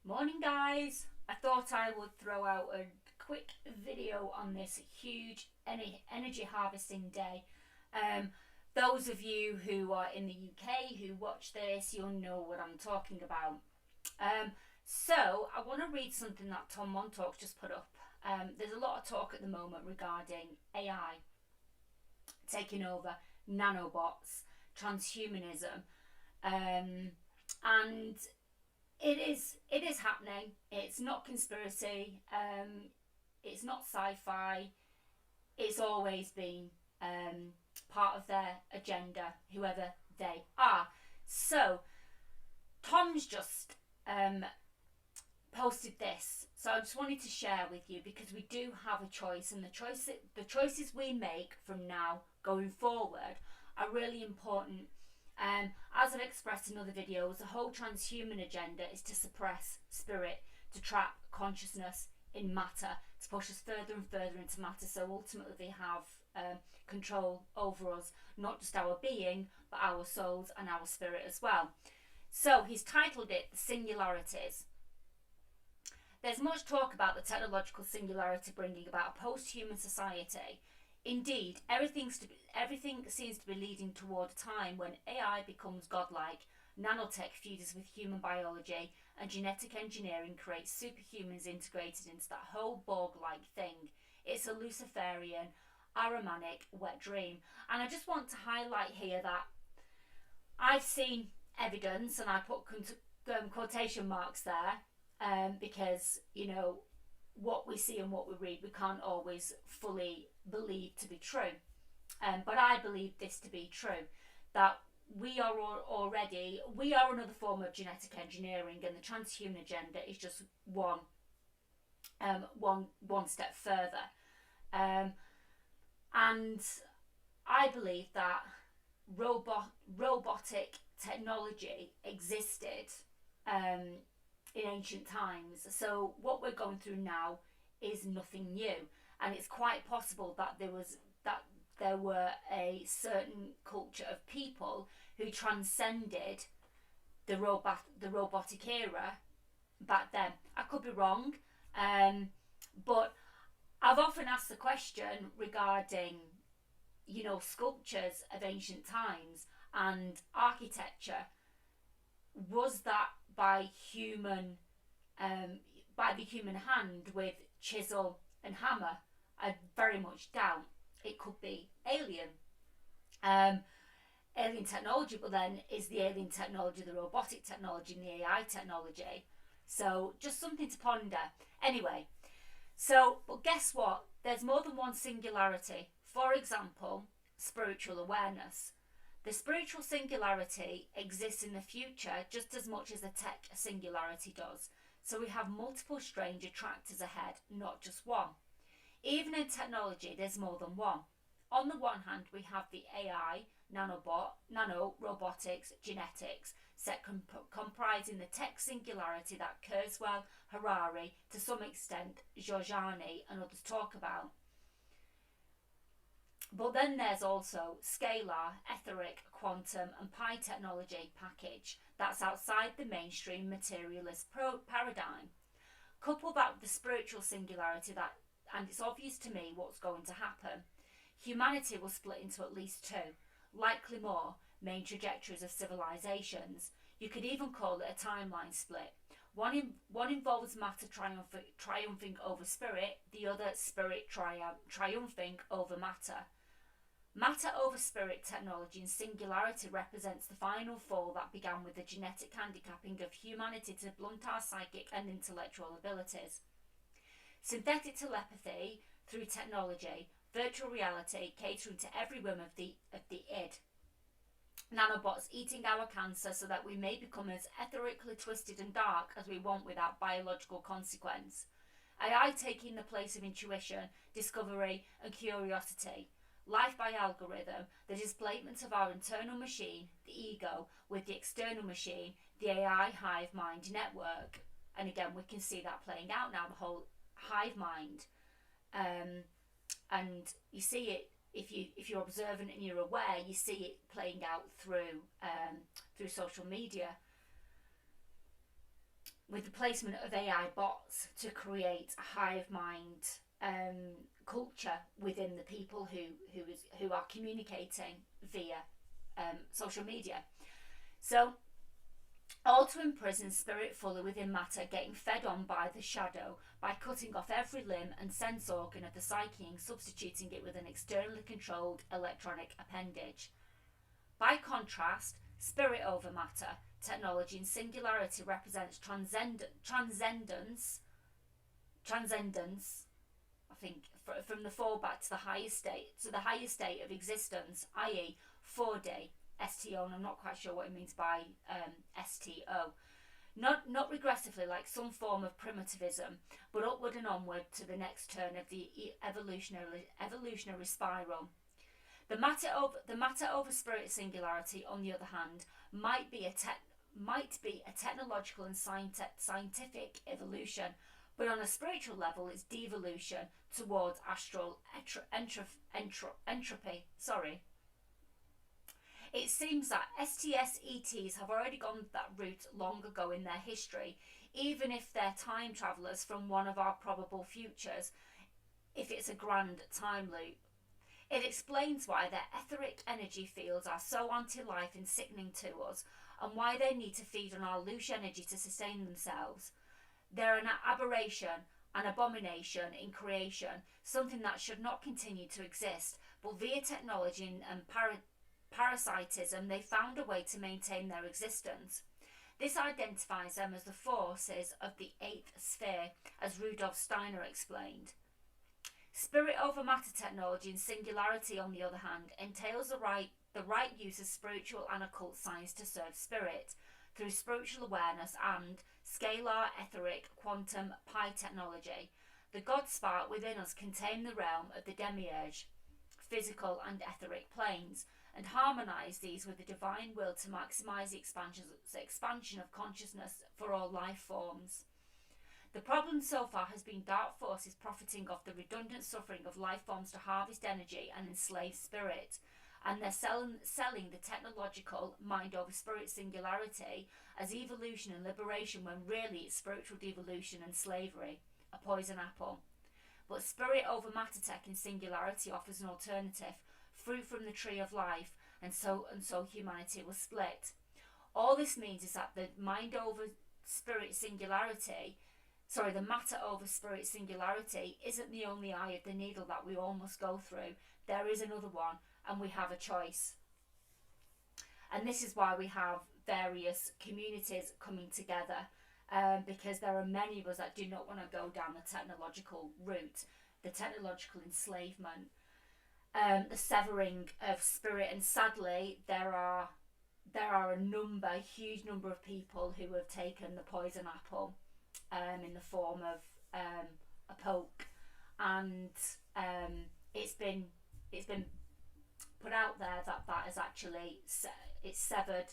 Morning guys, I thought I would throw out a quick video on this huge energy harvesting day. Those of you who are in the UK who watch this, you'll know what I'm talking about. So I want to read something that Tom Montauk's just put up. There's a lot of talk at the moment regarding AI taking over, nanobots, transhumanism, and it is happening. It's not conspiracy. It's not sci-fi. It's always been part of their agenda, whoever they are. So Tom's just posted this. So I just wanted to share with you because we do have a choice, and the choices we make from now going forward are really important. As I've expressed in other videos, the whole transhuman agenda is to suppress spirit, to trap consciousness in matter, to push us further and further into matter, so ultimately they have control over us, not just our being, but our souls and our spirit as well. So he's titled it The Singularities. There's much talk about the technological singularity bringing about a post-human society. Indeed, everything seems to be leading toward a time when AI becomes godlike, nanotech fuses with human biology, and genetic engineering creates superhumans integrated into that whole Borg-like thing. It's a Luciferian Ahrimanic wet dream. And I just want to highlight here that I've seen evidence, and I put quotation marks there, because, you know, what we see and what we read, we can't always fully believe to be true. But I believe this to be true, that we are another form of genetic engineering, and the transhuman agenda is just one step further. And I believe that robotic technology existed in ancient times. So what we're going through now is nothing new, and it's quite possible that there were a certain culture of people who transcended the robotic era back then. I could be wrong, but I've often asked the question regarding, you know, sculptures of ancient times and architecture. Was that by the human hand with chisel and hammer? I very much doubt. It could be alien technology, but then is the alien technology the robotic technology and the AI technology? So just something to ponder. Anyway, but guess what? There's more than one singularity. For example, spiritual awareness. The spiritual singularity exists in the future just as much as the tech singularity does. So we have multiple strange attractors ahead, not just one. Even in technology, there's more than one. On the one hand, we have the AI, nano, robotics, genetics, set comprising the Tech Singularity that Kurzweil, Harari, to some extent Jorjani and others talk about. But then there's also scalar, etheric, quantum and pi technology package that's outside the mainstream materialist paradigm. Couple that with the spiritual singularity and it's obvious to me what's going to happen. Humanity will split into at least two, likely more, main trajectories of civilizations. You could even call it a timeline split. One involves matter triumphing over spirit, the other spirit triumphing over matter. Matter over spirit technology and singularity represents the final fall that began with the genetic handicapping of humanity to blunt our psychic and intellectual abilities. Synthetic telepathy through technology, virtual reality catering to every whim of the id. Nanobots eating our cancer so that we may become as etherically twisted and dark as we want without biological consequence. AI taking the place of intuition, discovery and curiosity. Life by algorithm, the displacement of our internal machine, the ego, with the external machine, the AI hive mind network. And again, we can see that playing out now, the whole hive mind. And you see it, if you're observant and you're aware, you see it playing out through social media. with the placement of AI bots to create a hive mind culture within the people who are communicating via social media. So, all to imprison spirit fully within matter, getting fed on by the shadow, by cutting off every limb and sense organ of the psyche and substituting it with an externally controlled electronic appendage. By contrast, spirit over matter, technology and singularity represents transcendence, I think, from the fall back to the highest state of existence, i.e. 4D, STO, and I'm not quite sure what it means by STO. Not regressively like some form of primitivism, but upward and onward to the next turn of the evolutionary spiral. The matter over spirit singularity, on the other hand, might be a technological and scientific evolution, but on a spiritual level, it's devolution towards astral entropy. It seems that STS-ETs have already gone that route long ago in their history, even if they're time travellers from one of our probable futures, if it's a grand time loop. It explains why their etheric energy fields are so anti-life and sickening to us, and why they need to feed on our loose energy to sustain themselves. They're an aberration, an abomination in creation, something that should not continue to exist, but via technology and parasitism they found a way to maintain their existence. This identifies them as the forces of the eighth sphere, as Rudolf Steiner explained. Spirit over matter technology and singularity, on the other hand, entails the right use of spiritual and occult science to serve spirit, through spiritual awareness and scalar, etheric, quantum, pi technology. The God spark within us contain the realm of the demiurge, physical and etheric planes, and harmonise these with the divine will to maximise the expansion of consciousness for all life forms. The problem so far has been dark forces profiting off the redundant suffering of life forms to harvest energy and enslave spirit, and they're selling the technological mind over spirit singularity as evolution and liberation, when really it's spiritual devolution and slavery, a poison apple. But spirit over matter tech and singularity offers an alternative, fruit from the tree of life, and so humanity will split. All this means is that the mind over spirit singularity, the matter over spirit singularity isn't the only eye of the needle that we all must go through. There is another one, and we have a choice. And this is why we have various communities coming together, because there are many of us that do not want to go down the technological route, the technological enslavement, the severing of spirit. And sadly, there are a huge number of people who have taken the poison apple in the form of a poke, and it's been put out there that has actually it's severed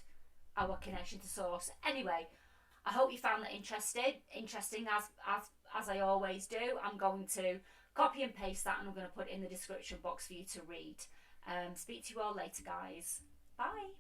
our connection to source. Anyway, I hope you found that interesting. As I always do, I'm going to copy and paste that, and I'm going to put it in the description box for you to read. Speak to you all later, guys. Bye.